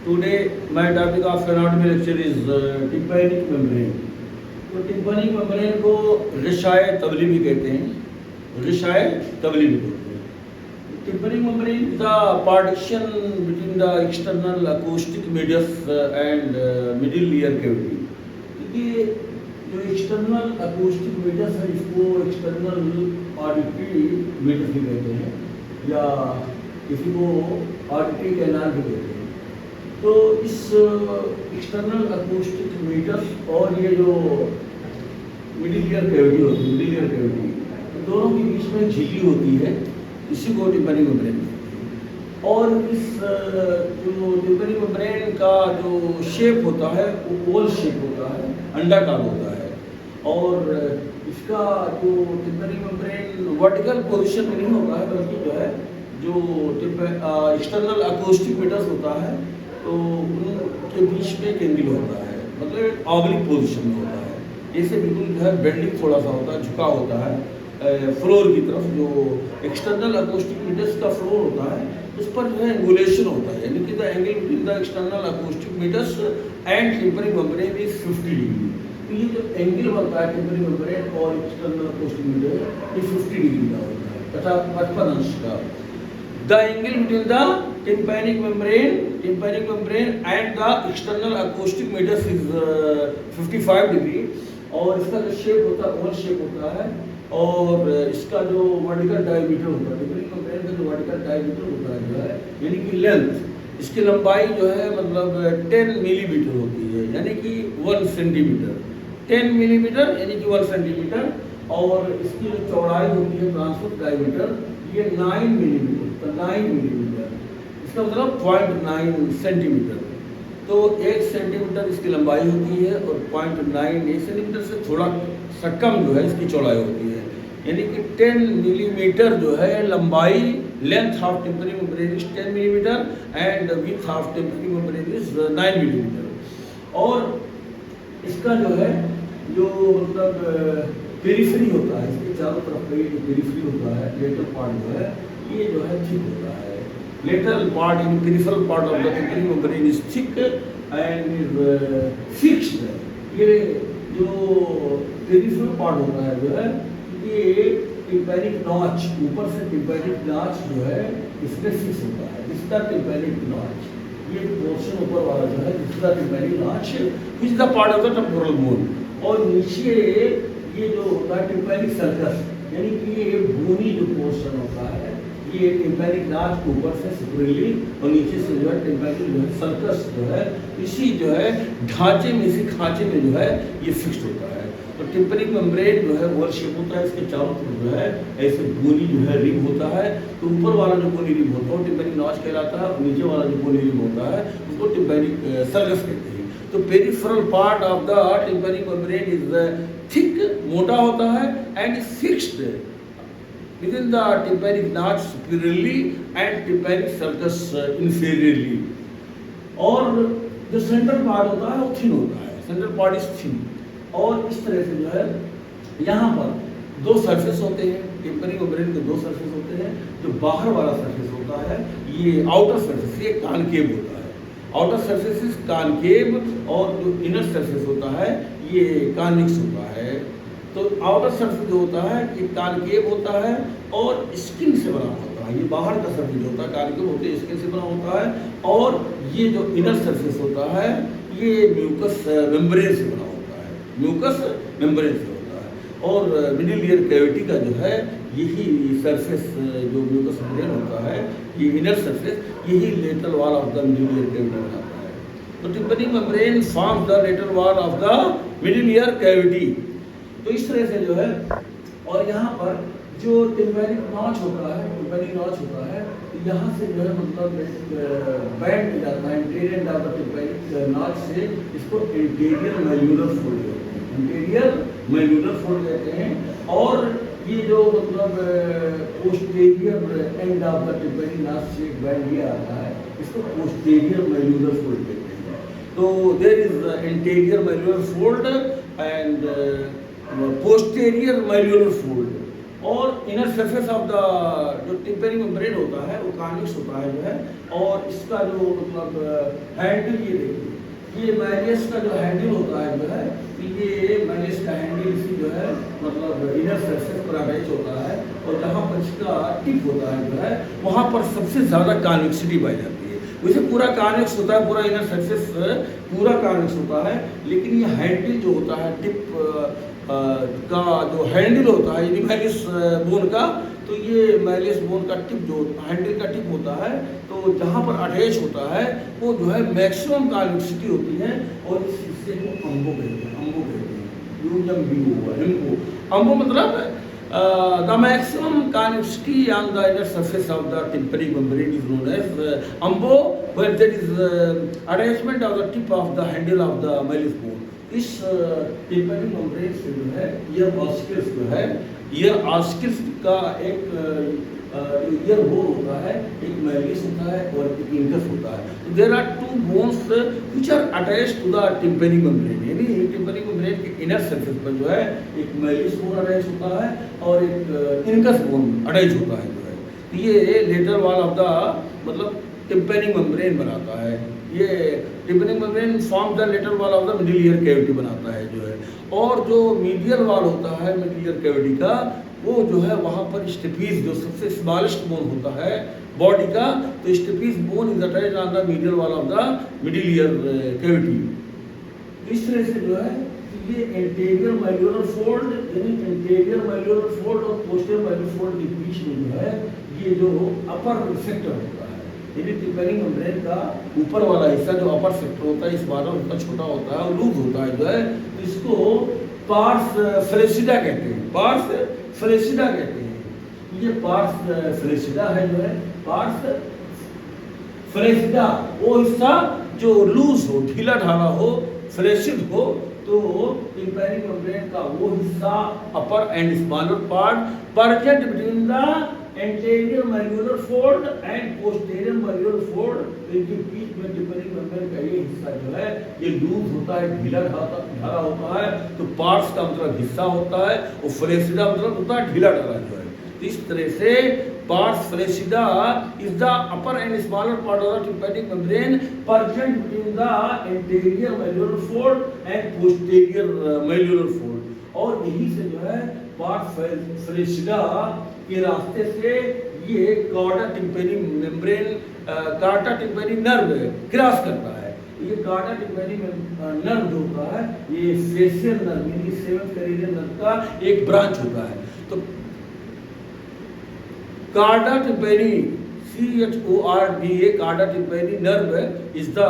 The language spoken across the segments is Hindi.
Today, my topic of anatomy lecture is tympanic membrane. तो tympanic membrane को ग़िशाए तबली भी कहते हैं, ग़िशाए तबली भी कहते हैं। Tympanic membrane is the partition between the external acoustic media and middle ear cavity. क्योंकि जो external acoustic media है इसको external auditory media भी कहते हैं या किसी को auditory canal भी कहते हैं। तो इस एक्सटर्नल अकूस्टिक मीटर्स और ये जो मिडिल ईयर कैविटी होती है, मिडिल ईयर कैविटी दोनों के बीच में झिल्ली होती है, इसी को टिम्पैनिक मेम्ब्रेन कहते हैं। और इस जो टिम्पैनिक मेम्ब्रेन का जो शेप होता है वो ओवल शेप होता है, अंडाकार होता है। और इसका जो टिम्पैनिक मेम्ब्रेन वर्टिकल पोजीशन में नहीं होता है, बल्कि जो है जो एक्सटर्नल अकूस्टिक मीटर्स होता है तो उनके बीच में केंद्रित होता है, मतलब ऑब्लिक पोजीशन में होता है। जैसे बिल्कुल जो है बेंडिंग थोड़ा सा होता है, झुका होता है फ्लोर की तरफ। जो एक्सटर्नल अकूस्टिक मीटर्स का फ्लोर होता है उस पर जो है एंगुलेशन होता है, यानी कि the angle between the external acoustic meatus and tympanic membrane is 50 degree. तो ये जो एंगल बनता है टिम्पैनिक मेम्ब्रेन और एक्सटर्नल अकूस्टिक मीटर ये 50 डिग्री का होता है तथा 55 अंश का। The angle between the tympanic membrane and the external acoustic meters is 55 degree। और इसका जो शेप होता है ओवल शेप होता है। और इसका जो वर्टिकल डायमीटर होता है, टिम्पैनिक मेम्ब्रेन का जो वर्टिकल डायमीटर होता है जो है यानी कि लेंथ, इसकी लंबाई जो है मतलब 10 मिलीमीटर होती है, यानी कि 1 सेंटीमीटर। 10 मिलीमीटर यानी कि 1 सेंटीमीटर। और इसकी जो चौड़ाई होती है ट्रांसवर्स डायमीटर ये 9 मिलीमीटर, 9 मिलीमीटर, इसका मतलब 0.9 सेंटीमीटर। तो 1 सेंटीमीटर इसकी लंबाई होती है और 0.9 सेंटीमीटर से थोड़ा सा कम जो है इसकी चौड़ाई होती है, यानी कि 10 मिलीमीटर जो है लंबाई। Length of tympanic membrane is 10 millimetre and width of tympanic membrane is 9 millimetre. और इसका जो है जो मतलब पेरिफेरी होता है, इसके चारों तरफ का ये जो पेरिफेरी होता है, लेटरल पार्ट जो है ये जो है थिक होता है। Lateral part in peripheral part of the tympanic membrane is thick and is fixed. ये जो पेरिफेरल पार्ट होता है जो है ये टिम्पैनिक नॉच, ऊपर से टिम्पैनिक नॉच जो है इसमें फिक्स होता है। इसका टिम्पैनिक नॉच ये पोर्शन ऊपर वाला जो है इसका tympanic notch is the part of the temporal bone. और नीचे ये जो होता है टिम्पैनिक सर्कस, यानी कि ये बोनी जो पोर्शन होता है ये टिम्पैनिक नाच के ऊपर से सुपरली और नीचे से जो है टिम्पैनिक जो है सर्कस जो है इसी जो है ढांचे में, इसी खांचे में जो है ये फिक्स्ड होता है। तो टिम्पैनिक मेम्ब्रेन जो है ओवल शेप होता है, इसके चारों तरफ जो है ऐसे बोनी जो है रिंग होता है। तो ऊपर वाला जो बोनी रिंग होता है वो टिम्पैनिक नॉच कहलाता है, नीचे वाला जो बोनी रिंग होता है उसको टिम्पैनिक सर्कस कहते हैं। तो peripheral part of the tympanic membrane is thick, मोटा होता है and fixed within the tympanic notch superiorly and tympanic sulcus inferiorly। और जो सेंट्रल पार्ट होता है वो थिन होता है, सेंट्रल पार्ट इज थिन। और इस तरह से जो है यहाँ पर दो सरफेस होते हैं, टिम्पैनिक मेम्ब्रेन के दो सरफेस होते हैं। जो बाहर वाला सरफेस होता है ये आउटर सरफेस, ये कॉनकेव होता है। आउटर सरफेस इज कॉनकेव और जो इनर सरफेस होता है ये कॉन्वेक्स होता है। तो आउटर सरफेस जो होता है ये कॉनकेव होता है और स्किन से बना होता है। ये बाहर का सरफेस जो होता है कॉनकेव होते हैं, स्किन से बना होता है। और ये जो इनर सरफेस होता है ये म्यूकस मेम्ब्रेन से बना होता है, म्यूकस मेम्ब्रेन से होता है। और मिडिल ईयर कैविटी का जो है यही सरफेस जो म्यूकस मेम्ब्रेन होता है ये इनर सरफेस, यही lateral wall of the middle ear cavity बनाता है। तो tympanic membrane forms the lateral wall of the middle ear cavity. तो इस तरह से जो है और यहाँ पर जो टिम्पैनिक नॉच होता है, टिम्पैनिक नॉच होता है यहाँ से जो है मतलब बैंड जाता है interior of the tympanic notch से, इसको इंटीरियर मैल्यूलर फोल्ड कहते हैं, इंटीरियर मैल्यूलर फोल्ड कहते हैं। और ये जो मतलब posterior end of the tympanic notch से एक बैंड ये आता है, इसको पोस्टीरियर मैल्यूलर फोल्ड कहते हैं। तो there is interior malleolar fold and posterior malleolar fold। और इनर सरफेस ऑफ द जो टिम्पेनिक मेम्ब्रेन होता है वो कॉन्वेक्स होता है जो है, और इसका जो मतलब हैंडल ये देखिए, ये मैलियस का जो हैंडल होता है जो है, ये मैलियस का हैंडल इसी जो है मतलब इनर सरफेस पर अटैच होता है, और जहाँ पर इसका टिप होता है जो है वहाँ पर सबसे ज़्यादा कॉन्वेक्सिटी पाई जाती है। वैसे पूरा कॉन्वेक्स होता है, पूरा इनर सरफेस पूरा कॉन्वेक्स होता है, लेकिन ये हैंडल जो होता है टिप का जो हैंडल होता है यानी मैलियस बोन का, तो ये मैलियस बोन का टिप जो हैंडल का टिप होता है, तो जहाँ पर अटैच होता है वो जो है मैक्सिमम कॉन्वेक्सिटी होती है, और इस हिस्से को अम्बो कहते हैं। अम्बो कहते हैं, इनको अम्बो मतलब the maximum convexity on the inner surface of the tympanic membrane is known as umbo, where there is attachment of the tip of the handle of the malleus bone. इस टिम्पेनिक मेम्ब्रेन से जो है ईयर ऑस्किल्स जो है, ईयर ऑस्किल्स का एक ईयर बोन होता है, एक मैलियस होता है और एक इंकस होता है। तो there are two bones which are attached to the tympanic membrane, यानी टिम्पेनिक मेम्ब्रेन के इनर सरफेस पर जो है एक मैलियस बोन अटैच होता है और एक इंकस बोन अटैच होता है जो है। तो ये लेटर वॉल ऑफ द मतलब टिम्पेनिक मेम्ब्रेन बनाता है। ये tympanic membrane form the lateral wall of the middle ear cavity बनाता है जो है। और जो मीडियल वॉल होता है मिडिल ईयर कैविटी का, वो जो है वहाँ पर स्टेपीज जो सबसे स्मॉलेस्ट बोन होता है बॉडी का, तो stapes bone is attached on the medial wall of the middle ear cavity. इस तरह से जो है ये एंटीरियर मैल्यूलर फोल्ड, यानी एंटीरियर मैल्यूलर फोल्ड और पोस्टीरियर मैल्यूलर फोल्ड के बीच में जो है ये जो अपर सेक्टर होता है, यानी टिम्पेनिक मेम्ब्रेन का ऊपर वाला हिस्सा जो अपर सेक्टर होता है, इस बार उतना छोटा होता है और लूज होता है जो है, तो इसको पार्स फ्लेसिडा कहते हैं। पार्स फ्लेसिडा कहते हैं। ये पार्स फ्लेसिडा है जो है, पार्स फ्लेसिडा वो हिस्सा जो लूज हो, ढीला ढाला हो, फ्लेसिड हो, तो टिम्पेनिक मेम्ब्रेन का वो हिस्सा upper and smaller part present between the anterior malleolar fold and posterior malleolar fold, इनके बीच में टिम्पेनिक मेम्ब्रेन का ये हिस्सा जो है ये लूज होता है, ढीला ढाला होता है, तो पार्ट्स का मतलब हिस्सा होता है, और फ्लेसिडा मतलब होता है ढीला ढाला जो है। तो इस तरह से pars flaccida is the upper and smaller part of the tympanic membrane present between the anterior malleolar fold and posterior malleolar fold. और यही से जो है पार्ट्स फ्लेसिडा के रास्ते से ये कार्डा टिम्पेनिक मेम्ब्रेन, कार्डा टिम्पेनिक नर्व क्रॉस करता है। ये कार्डा टिम्पेनिक नर्व जो होता है ये फेशियल नर्व यानी सेवेंथ कैरिलियन नर्व का एक ब्रांच होता है। तो chorda tympanic CHORDA chorda tympanic nerve is the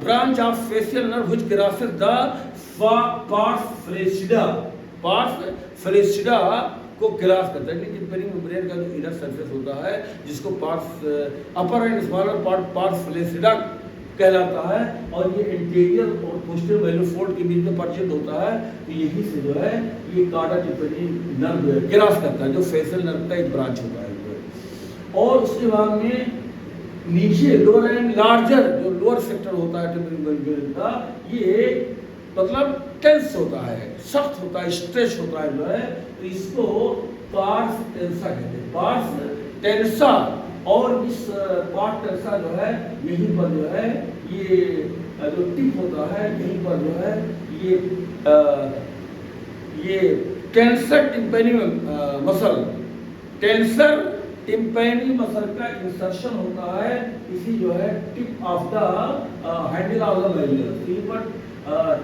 branch of facial nerve which crosses the pars flaccida. Pars flaccida को क्रॉस करता है, लेकिन टिम्पेनिक मेम्ब्रेन का जो इनर सरफेस होता है जिसको pars upper and smaller pars flaccida कहलाता है, और ये इंटीरियर और पोस्टीरियर मैल्यूलर फोल्ड के बीच में प्रेजेंट होता है। तो यही से जो है ये कार्डा टिम्पेनिक नर्व क्रॉस करता है, जो फेशियल नर्व का एक ब्रांच होता है। और उसके बाद में नीचे लोअर एंड लार्जर जो लोअर सेक्टर होता है टिम्पेनिक मेम्ब्रेन का, ये मतलब टेंस होता है, सख्त होता है, स्ट्रेच होता है जो है, तो इसको पार्स टेंसा कहते हैं। Pars tensa. और इस पार्स टेंसा जो है यहीं पर जो है ये जो टिप होता है यहीं पर जो है ये tensor tympani muscle, tensor tympani muscle का इंसर्शन होता है इसी जो है tip of the handle of the malleolar.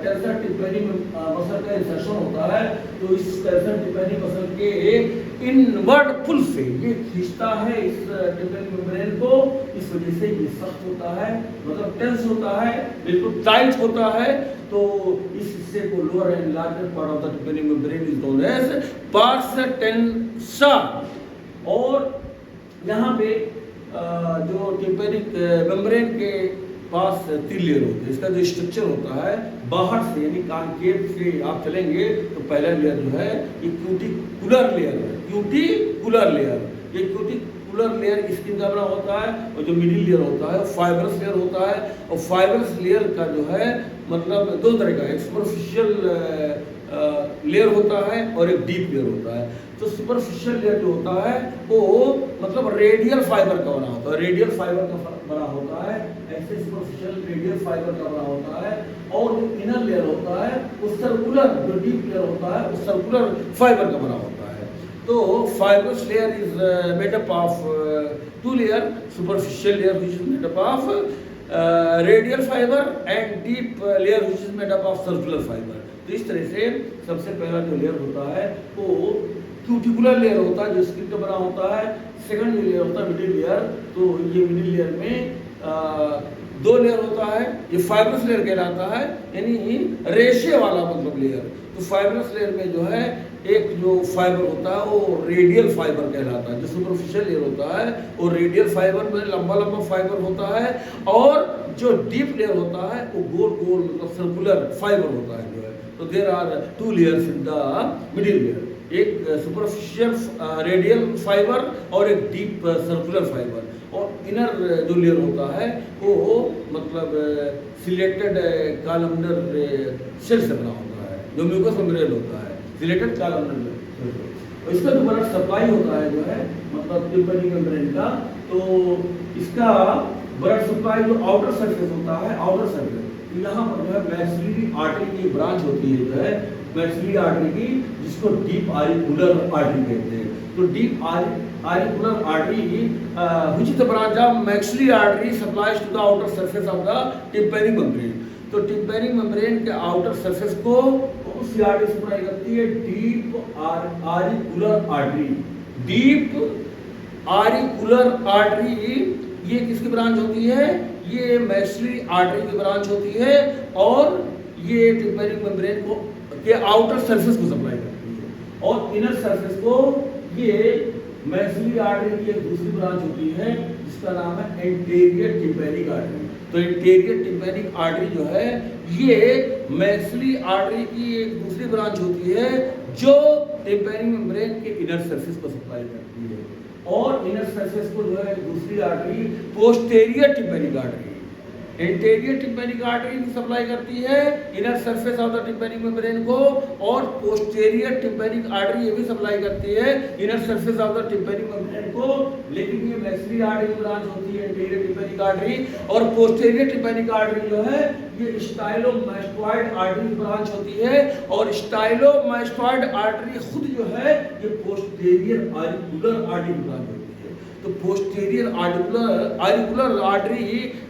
Tensor tympani muscle का इंसर्शन होता है, तो इस टेंसर टिम्पेनी मसल के इनवर्ड पुल से ये खींचता है इस टिम्पेनिक मेम्ब्रेन को, इस वजह से ये सख्त होता है, मतलब टेंस होता है, बिल्कुल टाइट होता है। तो इस हिस्से को lower and larger part of the tympanic membrane is known as pars tensa. और यहाँ पे जो टिम्पेनिक मेम्ब्रेन के पास 3 लेयर होते हैं। इसका जो स्ट्रक्चर होता है बाहर से यानी कॉन्केव से आप चलेंगे तो पहला लेयर जो है ये क्यूटिकुलर लेयर है। क्यूटिकुलर लेयर, ये क्यूटिकुलर लेयर स्किन का बना होता है, और जो मिडिल लेयर होता है फाइबरस लेयर होता है। और फाइबरस लेयर का जो है मतलब 2 तरह का, एक सुपरफिशियल लेयर होता है और एक डीप लेयर होता है। तो सुपरफिशियल लेयर जो होता है वो मतलब रेडियल फाइबर का बना होता है, रेडियल फाइबर का बना होता है, ऐसे सुपरफिशियल रेडियल फाइबर का बना होता है। और जो इनर लेयर होता है वो सर्कुलर, जो डीप लेयर होता है वो सर्कुलर फाइबर का बना होता है। तो fibrous layer is made up of two layer, superficial layer which is made up of radial fiber and deep layer which is made up of circular fiber। तो इस तरह से सबसे पहला जो लेयर होता है वो क्यूटिकुलर लेयर होता है जो स्किन का बना होता है। सेकंड जो लेयर होता है मिडिल लेयर, तो ये मिडिल लेयर में दो लेयर होता है, ये फाइब्रस लेयर कहलाता है, यानी रेशे वाला मतलब लेयर। तो फाइब्रस लेयर में जो है एक जो फाइबर होता है वो रेडियल फाइबर कहलाता है। जो सुपरफिशियल लेयर होता है वो रेडियल फाइबर में लंबा लंबा फाइबर होता है, और जो डीप लेयर होता है वो गोल गोल मतलब सर्कुलर फाइबर होता है जो है। तो there are two layers in the middle layer, एक सुपरफिशियल रेडियल फाइबर और एक डीप सर्कुलर फाइबर। और इनर जो लेयर होता है वो मतलब सिलेटेड कॉलमनर सेल से बना होता है, जो म्यूकस मेम्ब्रेन होता है, सिलेटेड कॉलमनर। और इसका जो ब्लड सप्लाई होता है जो है मतलब टिम्पैनिक मेम्ब्रेन का, तो इसका ब्लड सप्लाई जो आउटर सरफेस होता है, आउटर सरफेस यहाँ पर जो है मैक्सिलरी आर्टरी की ब्रांच होती है जो है, मैक्सिलरी आर्टरी की, जिसको डीप आरिकुलर आर्टरी कहते हैं। तो deep auricular artery which is the branch of maxillary artery supplies to the outer surface of the tympanic membrane। तो tympanic membrane के outer surface को उस आर्टरी से सप्लाई करती है deep auricular artery। Deep auricular artery ये किसकी ब्रांच होती है? ये मैक्सिलरी आर्टरी की ब्रांच होती है, और ये tympanic membrane को के आउटर सरफेस को सप्लाई करती है। और इनर सरफेस को ये मैक्सिलरी आर्टरी की एक दूसरी ब्रांच होती है जिसका नाम है एंटीरियर टिम्पैनिक आर्टरी। तो एंटीरियर टिम्पैनिक आर्टरी जो है ये मैक्सिलरी आर्टरी की एक दूसरी ब्रांच होती है जो टिम्पैनिक मेम्ब्रेन के इनर सरफेस को सप्लाई करती है। और इनर सरफेस को जो है दूसरी artery posterior tympanic artery, anterior tympanic artery भी सप्लाई करती है inner surface of the tympanic membrane को, और पोस्टीरियर टिम्पैनिक आर्टरी ये भी सप्लाई करती है inner surface of the tympanic membrane को। लेकिन ये मैक्सिलरी आर्टरी की ब्रांच होती है एंटीरियर टिम्पैनिक आर्टरी, और पोस्टीरियर टिम्पैनिक आर्टरी जो है ये स्टाइलोमास्टोइड आर्टरी की ब्रांच होती है। और स्टाइलोमास्टोइड आर्टरी खुद जो है ये पोस्टीरियर आरिकुलर आर्टरी की ब्रांच होती है। तो पोस्टीरियर आरिकुलर आर्टरी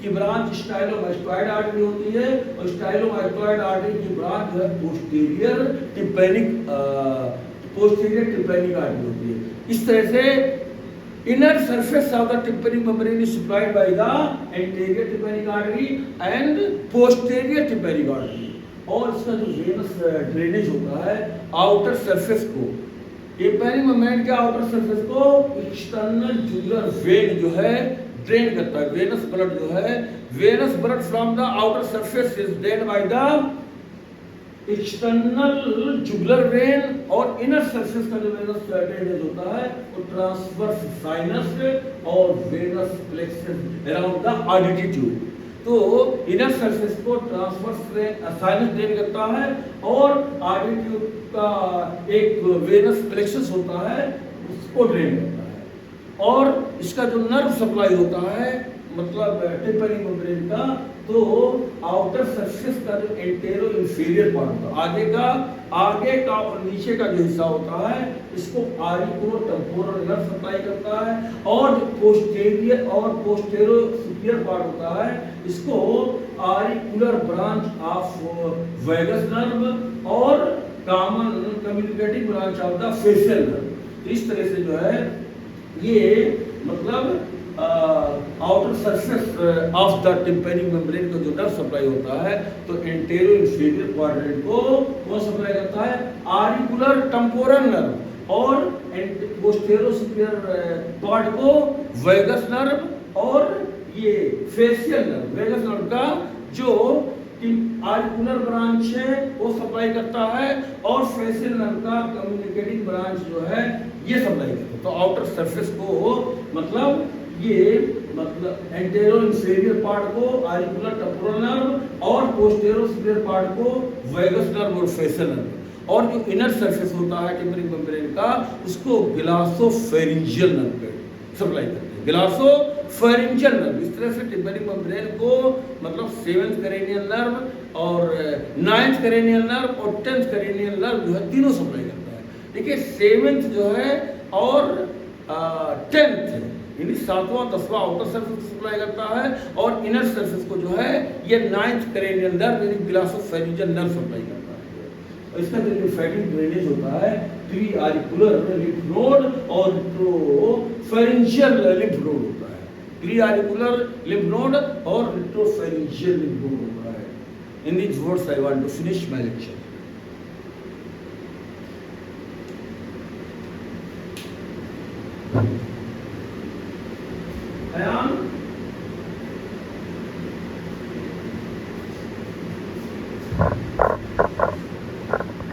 की ब्रांच स्टाइलोमास्टोइड आर्टरी होती है, और स्टाइलोमास्टोइड आर्टरी की ब्रांच जो है पोस्टीरियर टिम्पैनिक आर्टरी होती है। इस तरह से inner surface of the tympanic membrane is supplied by the anterior tympanic artery and posterior tympanic artery. और इसका जो वेनस ड्रेनेज होता है आउटर सरफेस को, टिम्पैनिक मेम्ब्रेन के आउटर सरफेस को एक्सटर्नल जुगुलर वेन जो है ड्रेन करता है। वेनस ब्लड जो है, venous blood from the outer surface is drain by the external jugular vein, और इनर सरफेस का जो वेनस ड्रेनेज होता है वो ट्रांसवर्स साइनस और venous plexus around the auditory tube. तो इनर सरफेस को ट्रांसवर्स साइनस ड्रेन करता है, और ऑडिटी ट्यूब का एक वेनस प्लेक्सस होता है उसको ड्रेन करता है। और इसका जो नर्व सप्लाई होता है मतलब टिम्पैनिक मेम्ब्रेन का, तो आउटर सरफेस का जो एंटेरो इंफीरियर पार्ट होता है, आगे का और नीचे का जो हिस्सा होता है इसको आरिकुलो टेम्पोरल नर्व सप्लाई करता है। और जो पोस्टीरियर और पोस्टेरो सुपीरियर पार्ट होता है इसको आरिकुलर ब्रांच ऑफ वैगस नर्व और common communicating branch of the facial nerve. इस तरह से जो है ये मतलब outer surface of the tympanic membrane को जो नर्व सप्लाई होता है, तो एंटेरो इंफीरियर क्वाड्रेंट को कौन सप्लाई करता है? आरिकुलर टेम्पोरल नर्व, और पोस्टेरो सुपीरियर पार्ट को वैगस नर्व, और ये फेशियल नर्व वेगस नर्व का जो आरिकुलर ब्रांच है वो सप्लाई करता है, और फेशियल नर्व का कम्युनिकेटिंग ब्रांच जो है ये सप्लाई करता है। तो आउटर सरफेस को मतलब ये मतलब एंटेरो इंफीरियर पार्ट को आरिकुलर टेम्पोरल नर्व, और पोस्टेरो सुपीरियर पार्ट को वैगस नर्व और फेशियल नर्व। और जो इनर सरफेस होता है टिम्पैनिक मेम्ब्रेन का, उसको ग्लासोफेरिंजियल नर्व सप्लाई करते हैं। ग्लासोफेरिंजियल नर्व, इस तरह से टिम्पैनिक मेम्ब्रेन को मतलब 7th करेनियल नर्व और 9th करेनियल नर्व और 10th करेनियल नर्व जो है तीनों सप्लाई करता है। देखिए 7th जो है और 10th यानी 7वां 10वां आउटर सरफेस को सप्लाई करता है और इनर सरफेस को जो है ये 9th करेनियल नर्व यानी ग्लासोफेरिंजियल नर्व सप्लाई करता है। और इसका जो लिम्फेटिक ड्रेनेज होता है प्री ऑरिकुलर लिम्फ नोड और रेट्रोफेरिंजियल लिम्फ नोड होता है। प्री ऑरिकुलर लिम्फ नोड और रेट्रोफेरिंजियल लिम्फ नोड होता है। In these words I want to finish my lecture. I am